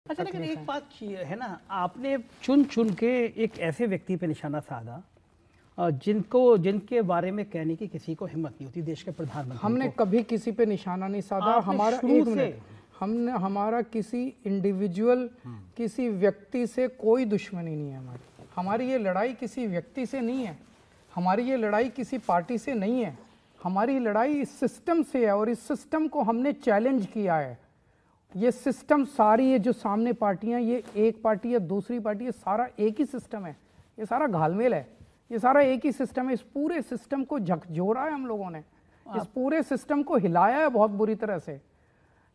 अच्छा, लेकिन एक बात है ना, आपने चुन चुन के एक ऐसे व्यक्ति पे निशाना साधा जिनके बारे में कहने की किसी को हिम्मत नहीं होती, देश के प्रधानमंत्री हमने कभी किसी पे निशाना नहीं साधा। हमारा एक मिनट, हमने हमारा किसी इंडिविजुअल किसी व्यक्ति से कोई दुश्मनी नहीं है। हमारी ये लड़ाई किसी व्यक्ति से नहीं है, हमारी ये लड़ाई किसी पार्टी से नहीं है, हमारी लड़ाई इस सिस्टम से है और इस सिस्टम को हमने चैलेंज किया है। ये सिस्टम सारी, ये जो सामने पार्टियां, ये एक पार्टी या दूसरी पार्टी, ये सारा एक ही सिस्टम है, ये सारा घालमेल है, ये सारा एक ही सिस्टम है। इस पूरे सिस्टम को झकझोरा है हम लोगों ने, इस पूरे सिस्टम को हिलाया है बहुत बुरी तरह से।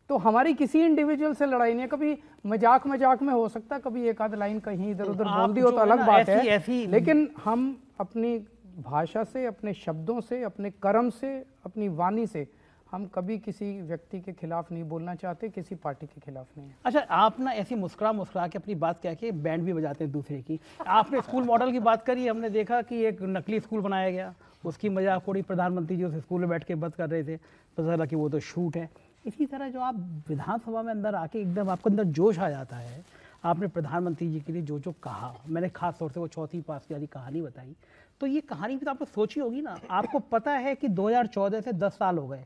तो हमारी किसी इंडिविजुअल से लड़ाई नहीं है। कभी मजाक मजाक में हो सकता है, कभी एक आध लाइन कहीं इधर उधर बोल दी हो तो अलग बात है, लेकिन हम अपनी भाषा से, अपने शब्दों से, अपने कर्म से, अपनी वाणी से हम कभी किसी व्यक्ति के खिलाफ नहीं बोलना चाहते, किसी पार्टी के खिलाफ नहीं। अच्छा, आप ना ऐसी मुस्कुरा के अपनी बात कह के बैंड भी बजाते हैं दूसरे की। आपने स्कूल मॉडल की बात करी, हमने देखा कि एक नकली स्कूल बनाया गया, उसकी मजाक उड़ी, प्रधानमंत्री जी उस स्कूल में बैठ के बात कर रहे थे, पता चला कि वो तो शूट है। इसी तरह जो आप विधानसभा में अंदर आके एकदम आपके अंदर जोश आ जाता है, आपने प्रधानमंत्री जी के लिए जो जो कहा, मैंने खास तौर से वो चौथी पास वाली कहानी बताई, तो ये कहानी भी तो आपने सोची होगी ना। आपको पता है कि 2014 से 10 साल हो गए,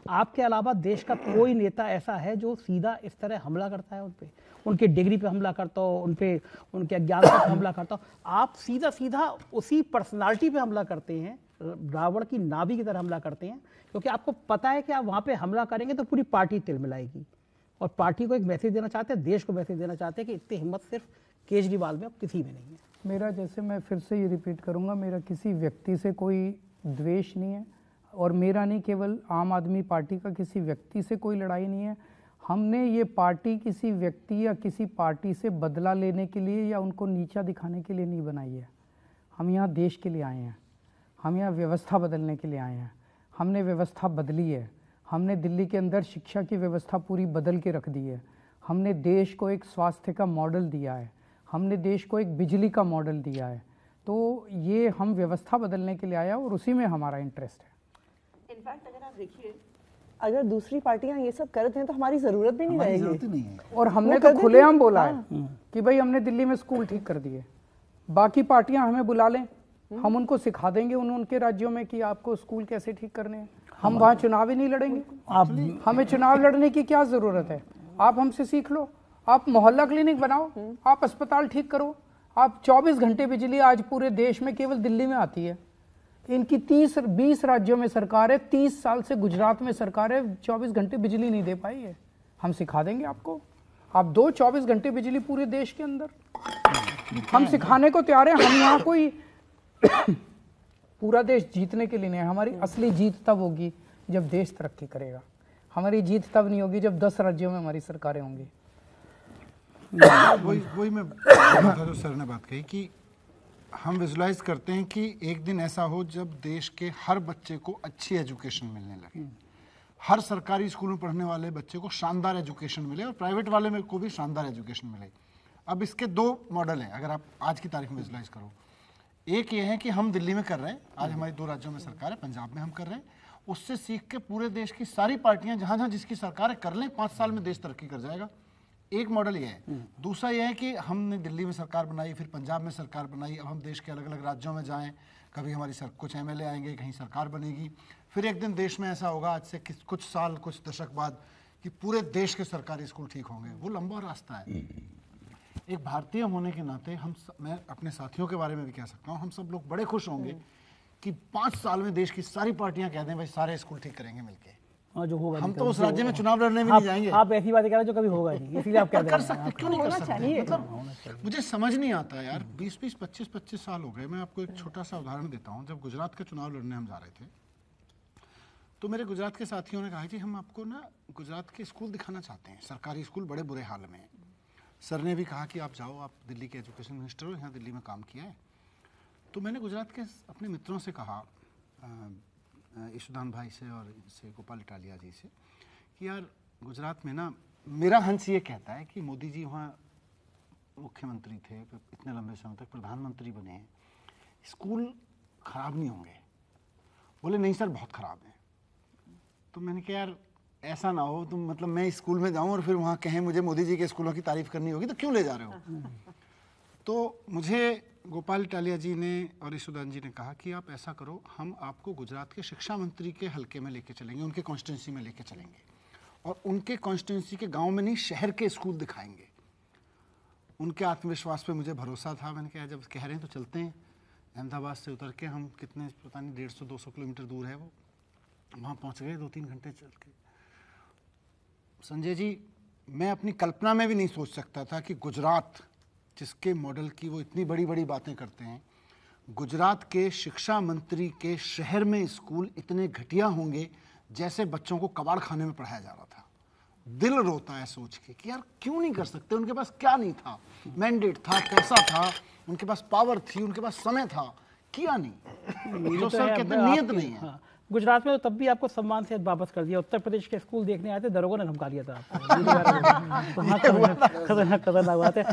आपके अलावा देश का कोई नेता ऐसा है जो सीधा इस तरह हमला करता है उन पे, उनके डिग्री पे हमला करता हो, उन पे उनके अज्ञानता पे हमला करता हो। आप सीधा सीधा उसी पर्सनालिटी पे हमला करते हैं, रावण की नाभि की तरह हमला करते हैं, क्योंकि आपको पता है कि आप वहाँ पे हमला करेंगे तो पूरी पार्टी तिलमिलाएगी। और पार्टी को एक मैसेज देना चाहते हैं, देश को मैसेज देना चाहते हैं कि इतनी हिम्मत सिर्फ केजरीवाल में, अब किसी में नहीं है। मेरा, जैसे मैं फिर से ये रिपीट करूँगा, मेरा किसी व्यक्ति से कोई द्वेष नहीं है, और मेरा नहीं, केवल आम आदमी पार्टी का किसी व्यक्ति से कोई लड़ाई नहीं है। हमने ये पार्टी किसी व्यक्ति या किसी पार्टी से बदला लेने के लिए या उनको नीचा दिखाने के लिए नहीं बनाई है। हम यहाँ देश के लिए आए हैं, हम यहाँ व्यवस्था बदलने के लिए आए हैं। हमने व्यवस्था बदली है, हमने दिल्ली के अंदर शिक्षा की व्यवस्था पूरी बदल के रख दी है, हमने देश को एक स्वास्थ्य का मॉडल दिया है, हमने देश को एक बिजली का मॉडल दिया है। तो ये हम व्यवस्था बदलने के लिए आया और उसी में हमारा इंटरेस्ट है। इनफैक्ट अगर आप देखिए, अगर दूसरी पार्टियां ये सब करते हैं तो हमारी जरूरत भी नहीं रहेगी। और हमने तो खुलेआम बोला है कि भाई हमने दिल्ली में स्कूल ठीक कर दिए, बाकी पार्टियां हमें बुला लें, हम उनको सिखा देंगे उनके राज्यों में कि आपको स्कूल कैसे ठीक करने हैं। हम वहाँ चुनाव ही नहीं लड़ेंगे, हमें चुनाव लड़ने की क्या जरूरत है। आप हमसे सीख लो, आप मोहल्ला क्लिनिक बनाओ, आप अस्पताल ठीक करो, आप 24 घंटे बिजली आज पूरे देश में केवल दिल्ली में आती है। इनकी 20 राज्यों में सरकार है, 30 साल से गुजरात में सरकार है, 24 घंटे बिजली नहीं दे पाई है। हम सिखा देंगे आपको, आप दो 24 घंटे बिजली पूरे देश के अंदर, हम सिखाने को तैयार हैं। हम यहाँ कोई पूरा देश जीतने के लिए नहीं है। हमारी असली जीत तब होगी जब देश तरक्की करेगा, हमारी जीत तब नहीं होगी जब 10 राज्यों में हमारी सरकारें होंगी। वही मैं जो सर ने बात कही कि हम विजुलाइज करते हैं कि एक दिन ऐसा हो जब देश के हर बच्चे को अच्छी एजुकेशन मिलने लगे, हर सरकारी स्कूल में पढ़ने वाले बच्चे को शानदार एजुकेशन मिले और प्राइवेट वाले में को भी शानदार एजुकेशन मिले। अब इसके दो मॉडल हैं, अगर आप आज की तारीख में विजुलाइज करो। एक ये है कि हम दिल्ली में कर रहे हैं, आज हमारी 2 राज्यों में सरकार है, पंजाब में हम कर रहे हैं, उससे सीख के पूरे देश की सारी पार्टियां जहां जहां जिसकी सरकार है कर लें, 5 साल में देश तरक्की कर जाएगा। एक मॉडल ये है। दूसरा ये है कि हमने दिल्ली में सरकार बनाई, फिर पंजाब में सरकार बनाई, अब हम देश के अलग अलग राज्यों में जाएं, कभी हमारी कुछ एमएलए आएंगे, कहीं सरकार बनेगी, फिर एक दिन देश में ऐसा होगा आज से कुछ साल, कुछ दशक बाद, कि पूरे देश के सरकारी स्कूल ठीक होंगे। वो लंबा रास्ता है। एक भारतीय होने के नाते मैं अपने साथियों के बारे में भी कह सकता हूँ, हम सब लोग बड़े खुश होंगे कि 5 साल में देश की सारी पार्टियां कह दें भाई सारे स्कूल ठीक करेंगे मिलके। जो होगा, हम तो उस राज्य में चुनाव लड़ने भी नहीं जाएंगे। आप ऐसी बातें कह रहे हो जो कभी होगा नहीं, इसलिए आप कर सकते, क्यों नहीं कर सकते? मतलब मुझे समझ नहीं आता यार, 20-20, 25-25 साल हो गए। मैं आपको एक छोटा सा उदाहरण देता हूँ। जब गुजरात का चुनाव लड़ने हम जा रहे थे, तो मेरे गुजरात के साथियों ने कहा कि हम आपको ना गुजरात के स्कूल दिखाना चाहते हैं, सरकारी स्कूल बड़े बुरे हाल में। सर ने भी कहा कि आप जाओ, आप दिल्ली के एजुकेशन मिनिस्टर हो, यहाँ दिल्ली में काम किया है। तो मैंने गुजरात के अपने मित्रों से कहा, ईशुदान भाई से और से गोपाल इटालिया जी से, कि यार गुजरात में ना, मेरा हंस ये कहता है कि मोदी जी वहाँ मुख्यमंत्री थे, इतने लंबे समय तक प्रधानमंत्री बने हैं, स्कूल खराब नहीं होंगे। बोले नहीं सर बहुत ख़राब है। तो मैंने कहा यार ऐसा ना हो तुम, मतलब मैं इस स्कूल में जाऊं और फिर वहाँ कहें मुझे मोदी जी के स्कूलों की तारीफ करनी होगी, तो क्यों ले जा रहे हो? तो मुझे गोपाल इटालिया जी ने और ईशुदान जी ने कहा कि आप ऐसा करो, हम आपको गुजरात के शिक्षा मंत्री के हलके में लेके चलेंगे, उनके कॉन्स्टिट्यूंसी में लेके चलेंगे और उनके कॉन्स्टिट्यूंसी के गांव में नहीं, शहर के स्कूल दिखाएंगे। उनके आत्मविश्वास पे मुझे भरोसा था। मैंने कहा जब कह रहे हैं तो चलते हैं। अहमदाबाद से उतर के हम कितने, पता नहीं 150-200 किलोमीटर दूर है वो, वहाँ पहुँच गए 2-3 घंटे चल के। संजय जी, मैं अपनी कल्पना में भी नहीं सोच सकता था कि गुजरात, जिसके मॉडल की वो इतनी बड़ी बड़ी बातें करते हैं, गुजरात के शिक्षा मंत्री के शहर में स्कूल इतने घटिया होंगे जैसे बच्चों को कबाड़ खाने में पढ़ाया जा रहा था। दिल रोता है सोच के कि यार क्यों नहीं कर सकते। उनके पास क्या नहीं था? मैंडेट था, पैसा था, उनके पास पावर थी, उनके पास समय था, किया नहीं। तो सर कहते नियत नहीं है। हाँ, गुजरात में तो तब भी आपको सम्मान से वापस कर दिया। उत्तर प्रदेश के स्कूल देखने आए थे, दरोगा ने धमका दिया था आपको। तो हाँ, खतरनाक बात है।